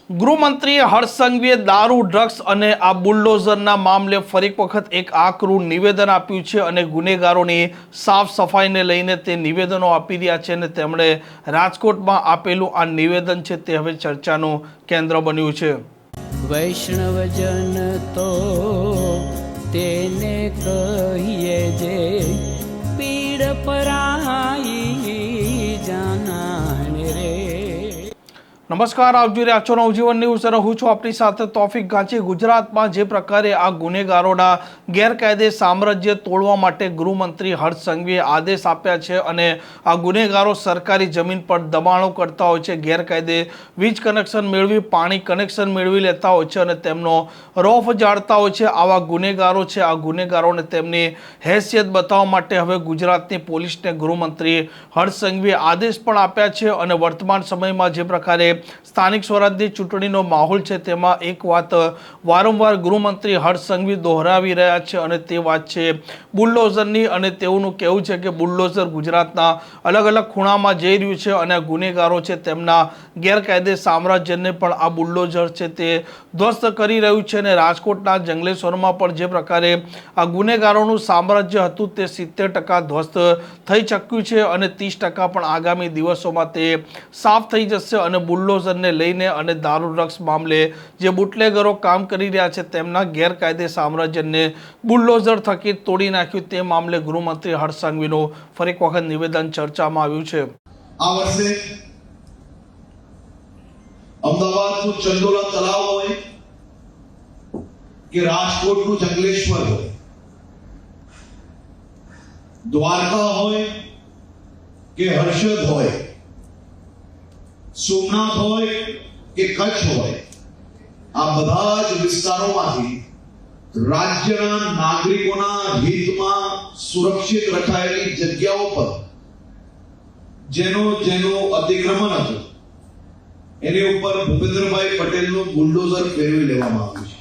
ગૃહમંત્રી હર્ષ સંઘવીએ દારૂ, ડ્રગ્સ અને આ બુલડોઝરના મામલે ફરી વખત એક આકરું નિવેદન આપ્યું છે અને ગુનેગારોની સાફ સફાઈને લઈને તે નિવેદનો આપી રહ્યા છે અને તેમણે રાજકોટમાં આપેલું આ નિવેદન છે તે હવે ચર્ચાનું કેન્દ્ર બન્યું છે। વૈષ્ણવજન તો તેને કહીએ જે પીડ પરાઈ જાનાને રે। નમસ્કાર, આપ જોઈ રહ્યા છો નવજીવન ન્યૂઝ અને હું છું આપની સાથે તોફિક ગાંચી। ગુજરાતમાં જે પ્રકારે આ ગુનેગારોના ગેરકાયદે સામ્રાજ્ય તોડવા માટે ગૃહમંત્રી હર્ષ સંઘવીએ આદેશ આપ્યા છે અને આ ગુનેગારો સરકારી જમીન પર દબાણો કરતા હોય છે, ગેરકાયદે વીજ કનેક્શન મેળવી, પાણી કનેક્શન મેળવી લેતા હોય છે અને તેમનો રોફ જાળતા હોય છે। આવા ગુનેગારો છે, આ ગુનેગારોને તેમની હેસિયત બતાવવા માટે હવે ગુજરાતની પોલીસને ગૃહમંત્રી હર્ષ સંઘવીએ આદેશ પણ આપ્યા છે અને વર્તમાન સમયમાં જે પ્રકારે સ્થાનિક સ્વરાજની ચૂંટણીનો માહોલ છે તેમાં એક વાત વારંવાર ગૃહમંત્રી હર્ષ સંઘવી દોહરાવી રહ્યા છે અને તે વાત છે બુલડોઝરની અને તેઓનું કહેવું છે કે બુલડોઝર ગુજરાતના અલગ અલગ ખૂણામાં જઈ રહ્યું છે અને આ ગુનેગારો છે તેમના ગેરકાયદે સામ્રાજ્યને પણ આ બુલડોઝર છે તે ધ્વસ્ત કરી રહ્યું છે અને રાજકોટના જંગલેશ્વરમાં પણ જે પ્રકારે આ ગુનેગારોનું સામ્રાજ્ય હતું તે 70% ધ્વસ્ત થઈ ચૂક્યું છે અને 30% પણ આગામી દિવસોમાં તે સાફ થઈ જશે અને બુલડોઝરને લઈને અને દારૂ ડ્રગ્સ મામલે જે બુટલેગરો કામ કરી રહ્યા છે તેમના ગેરકાયદે સામ્રાજ્યને બુલડોઝર થકી તોડી નાખ્યું તે મામલે ગૃહમંત્રી હર્ષ સંઘવીનું ફરી એક વખત નિવેદન ચર્ચામાં આવ્યું છે। આ વર્ષે અમદાવાદનું ચંદોલા તળાવ હોય કે રાજકોટનું જંગલેશ્વર હોય, દ્વારકા હોય કે હર્ષદ હોય, સોમનાથ હોય કે કચ્છ હોય, આ બધા જ વિસ્તારોમાંથી રાજ્યના નાગરિકોના હિતમાં સુરક્ષિત રખાયેલી જગ્યાઓ પર જેનું અતિક્રમણ હતું એની ઉપર ભૂપેન્દ્રભાઈ પટેલનું બુલડોઝર ફેરવી લેવામાં આવ્યું છે।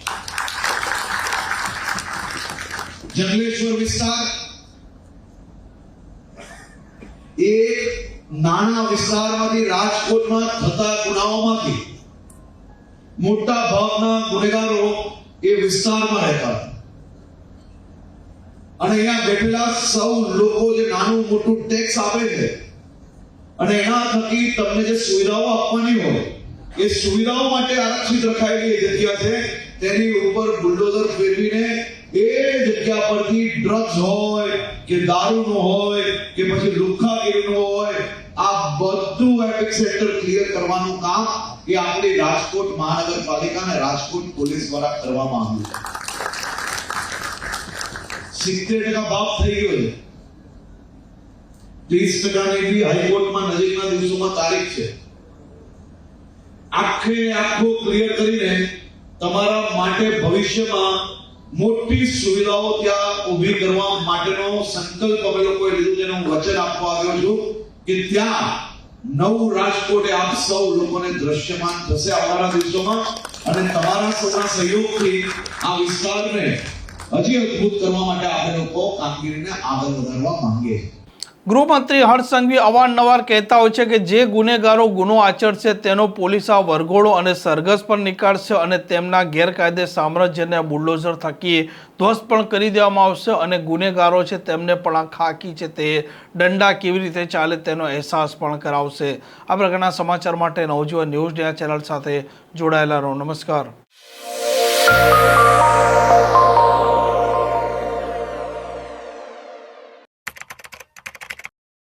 જંગલેશ્વર વિસ્તાર એક નાના વિસ્તારમાંથી રાજકોટમાં થતા ગુનાઓમાંથી મોટા ભાગના ગુનેગારો એ વિસ્તારમાં રહેતા અને અહીંયા બેઠેલા સૌ લોકો જે નાનું મોટું ટેક્સ આપે છે અને એના થકી તમને જે સુવિધાઓ આપવાની હોય એ સુવિધાઓ માટે આરક્ષિત રખાયેલી જગ્યા છે તેની ઉપર બુલડોઝર ફેરવીને એ જગ્યા પરથી ડ્રગ્સ હોય કે દારૂનો હોય કે પછી લુખ્ખાગીરીનો હોય આ બધું એપિક સેન્ટર ક્લિયર કરવાનું કામ એ આપણી રાજકોટ મહાનગરપાલિકા અને રાજકોટ પોલીસ દ્વારા કરવામાં આવ્યું છે। 70% બાપ થઈ ગયો છે, 30% ની હાઈકોર્ટમાં નજીકના દિવસોમાં તારીખ છે। આખો ક્લિયર કરીને તમારા માટે ભવિષ્યમાં મોટી સુવિધાઓ ત્યાં ઊભી કરવા માટેનો સંકલ્પ અમે લોકોએ લીધું છે અને હું વચન આપવા આવ્યો છું કે ત્યાં નવું રાજકોટ આપ સૌ લોકોને દ્રશ્યમાન થશે આવનારા દિવસોમાં અને તમારા સૌના સહયોગથી આ વિસ્તારને હજી અદ્ભુત કરવા માટે આપણે લોકો કામગીરીને આગળ વધારવા માંગીએ છીએ। ગૃહમંત્રી હર્ષ સંઘવી અવારનવાર કહેતા હોય છે કે જે ગુનેગારો ગુનો આચરશે તેનો પોલીસ આ વરઘોડો અને સરઘસ પર નીકાળશે અને તેમના ગેરકાયદે સામ્રાજ્યને બુલડોઝર થકી ધ્વસ્ત પણ કરી દેવામાં આવશે અને ગુનેગારો છે તેમને પણ આ ખાકી છે તે દંડા કેવી રીતે ચાલે તેનો અહેસાસ પણ કરાવશે। આ પ્રકારના સમાચાર માટે નવજીવન ન્યૂઝ ચેનલ સાથે જોડાયેલા રહો। નમસ્કાર।